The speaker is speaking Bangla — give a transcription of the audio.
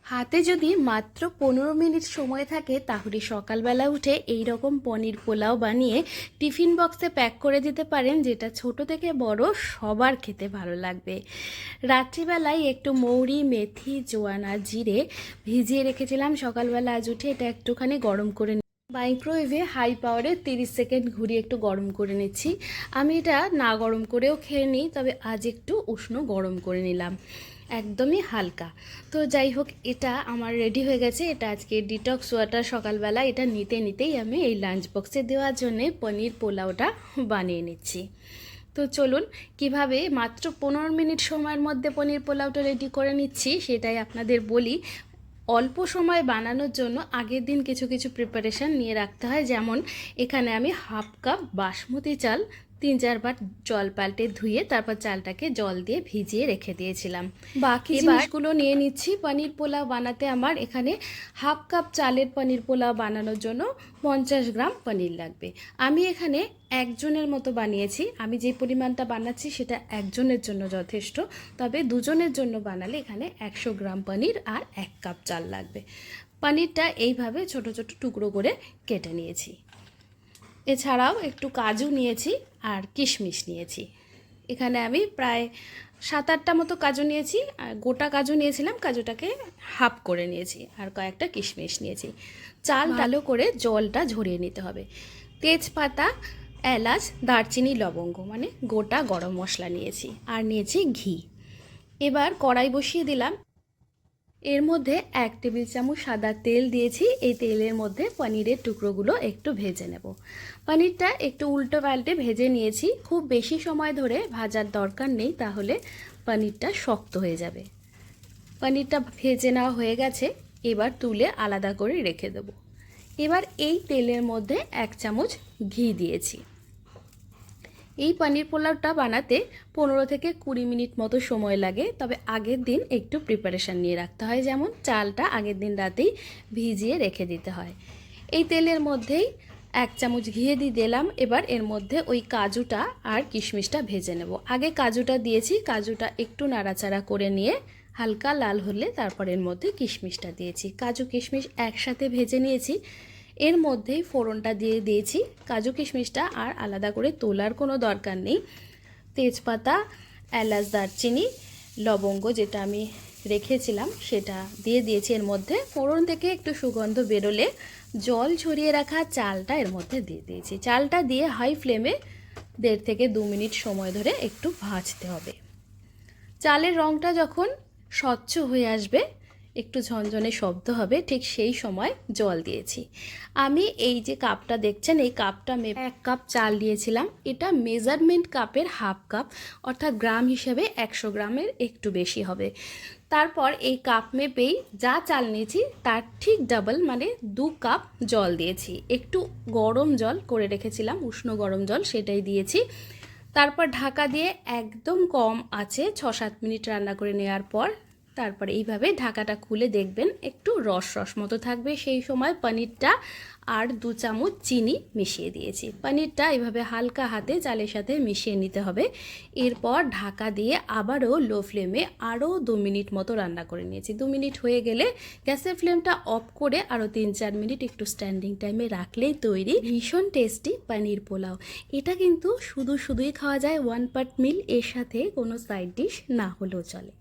হাতে যদি মাত্র 15 মিনিট সময় থাকে তাহলে সকালবেলা উঠে এই রকম পনির পোলাও বানিয়ে টিফিন বক্সে প্যাক করে দিতে পারেন, যেটা ছোট থেকে বড় সবার খেতে ভালো লাগবে। রাত্রিবেলায় একটু মৌরি, মেথি, জোয়ান আর জিরে ভিজিয়ে রেখেছিলাম। সকালবেলা আজ উঠে এটা একটুখানি গরম করে মাইক্রোওয়েভে হাই পাওয়ারে 30 সেকেন্ড ঘুরিয়ে একটু গরম করে নিচ্ছি। আমি এটা না গরম করেও খেয়ে নিই, তবে আজ একটু উষ্ণ গরম করে নিলাম, একদমই হালকা। তো যাই হোক, এটা আমার রেডি হয়ে গেছে। এটা আজকে ডিটক্স ওয়াটার। সকালবেলা এটা নিতে নিতেই আমি এই লাঞ্চ বক্সে দেওয়ার জন্যে পনির পোলাওটা বানিয়ে নিচ্ছি। তো চলুন কিভাবে মাত্র 15 মিনিট সময়ের মধ্যে পনির পোলাওটা রেডি করে নিচ্ছি সেটাই আপনাদের বলি। অল্প সময় বানানোর জন্য আগের দিন কিছু কিছু প্রিপারেশান নিয়ে রাখতে হয়। যেমন এখানে আমি হাফ কাপ বাসমতি চাল 3-4 বার জল পাল্টে ধুয়ে তারপর চালটাকে জল দিয়ে ভিজিয়ে রেখে দিয়েছিলাম। বাকি জিনিসগুলো নিয়ে নিচ্ছি। পনির পোলাও বানাতে আমার এখানে হাফ কাপ চালের পনির পোলাও বানানোর জন্য 50 গ্রাম পনির লাগবে। আমি এখানে একজনের মতো বানিয়েছি। আমি যে পরিমাণটা বানাচ্ছি সেটা একজনের জন্য যথেষ্ট, তবে দুজনের জন্য বানালে এখানে 100 গ্রাম পনির আর 1 কাপ চাল লাগবে। পনিরটা এইভাবে ছোট ছোট টুকরো করে কেটে নিয়েছি। এছাড়াও একটু কাজু নিয়েছি আর কিশমিশ নিয়েছি। এখানে আমি প্রায় 7-8টা মতো কাজু নিয়েছি, আর গোটা কাজু নিয়েছিলাম, কাজুটাকে হাফ করে নিয়েছি, আর কয়েকটা কিশমিশ নিয়েছি। চাল ভালো করে জলটা ঝরিয়ে নিতে হবে। তেজপাতা, এলাচ, দারচিনি, লবঙ্গ মানে গোটা গরম মশলা নিয়েছি, আর নিয়েছি ঘি। এবার কড়াই বসিয়ে দিলাম। এর মধ্যে 1 টেবিল চামচ সাদা তেল দিয়েছি। এই তেলের মধ্যে পনিরের টুকরোগুলো একটু ভেজে নেব। পনিরটা একটু উল্টো পাল্টে ভেজে নিয়েছি। খুব বেশি সময় ধরে ভাজার দরকার নেই, তাহলে পনিরটা শক্ত হয়ে যাবে। পনিরটা ভেজে নেওয়া হয়ে গেছে, এবার তুলে আলাদা করে রেখে দেব। এবার এই তেলের মধ্যে 1 চামচ ঘি দিয়েছি। এই পনির পোলাওটা বানাতে 15 থেকে 20 মিনিট মতো সময় লাগে, তবে আগের দিন একটু প্রিপারেশান নিয়ে রাখতে হয়। যেমন চালটা আগের দিন রাতেই ভিজিয়ে রেখে দিতে হয়। এই তেলের মধ্যেই 1 চামচ ঘি দিয়ে দিলাম। এবার এর মধ্যে ওই কাজুটা আর কিশমিশটা ভেজে নেব। আগে কাজুটা দিয়েছি, কাজুটা একটু নাড়াচাড়া করে নিয়ে হালকা লাল হলে তারপর এর মধ্যে কিশমিশটা দিয়েছি। কাজু কিশমিশ একসাথে ভেজে নিয়েছি। এর মধ্যেই ফোড়নটা দিয়ে দিয়েছি। কাজু কিশমিশটা আর আলাদা করে তোলার কোনো দরকার নেই। তেজপাতা, এলাচ, দারচিনি, লবঙ্গ যেটা আমি রেখেছিলাম সেটা দিয়ে দিয়েছি। এর মধ্যে ফোড়ন থেকে একটু সুগন্ধ বেরোলে জল ঝরিয়ে রাখা চালটা এর মধ্যে দিয়ে দিয়েছি। চালটা দিয়ে হাই ফ্লেমে 1.5 থেকে 2 মিনিট সময় ধরে একটু ভাজতে হবে। চালের রঙটা যখন স্বচ্ছ হয়ে আসবে, একটু ঝনঝনে শব্দ হবে, ঠিক সেই সময় জল দিয়েছি। আমি এই যে কাপটা দেখছেন, এই কাপটা 1 কাপ চাল দিয়েছিলাম। এটা মেজারমেন্ট কাপের হাফ কাপ, অর্থাৎ গ্রাম হিসেবে 100 গ্রামের একটু বেশি হবে। তারপর এই কাপ মেপেই যা চাল নিয়েছি তার ঠিক ডাবল মানে 2 কাপ জল দিয়েছি। একটু গরম জল করে রেখেছিলাম, উষ্ণ গরম জল, সেটাই দিয়েছি। তারপর ঢাকা দিয়ে একদম কম আঁচে 6-7 মিনিট রান্না করে নেওয়ার পর তারপরে এইভাবে ঢাকাটা খুলে দেখবেন একটু রস রস মতো থাকবে। সেই সময় পনিরটা আর 2 চামচ চিনি মিশিয়ে দিয়েছি। পনিরটা এইভাবে হালকা হাতে চালের সাথে মিশিয়ে নিতে হবে। এরপর ঢাকা দিয়ে আবারও লো ফ্লেমে আরও 2 মিনিট মতো রান্না করে নিয়েছি। 2 মিনিট হয়ে গেলে গ্যাসের ফ্লেমটা অফ করে আরও 3-4 মিনিট একটু স্ট্যান্ডিং টাইমে রাখলেই তৈরি ভীষণ টেস্টি পনির পোলাও। এটা কিন্তু শুধুই খাওয়া যায়, 1 পার্ট মিল, এর সাথে কোনো সাইড ডিশ না হলেও চলে।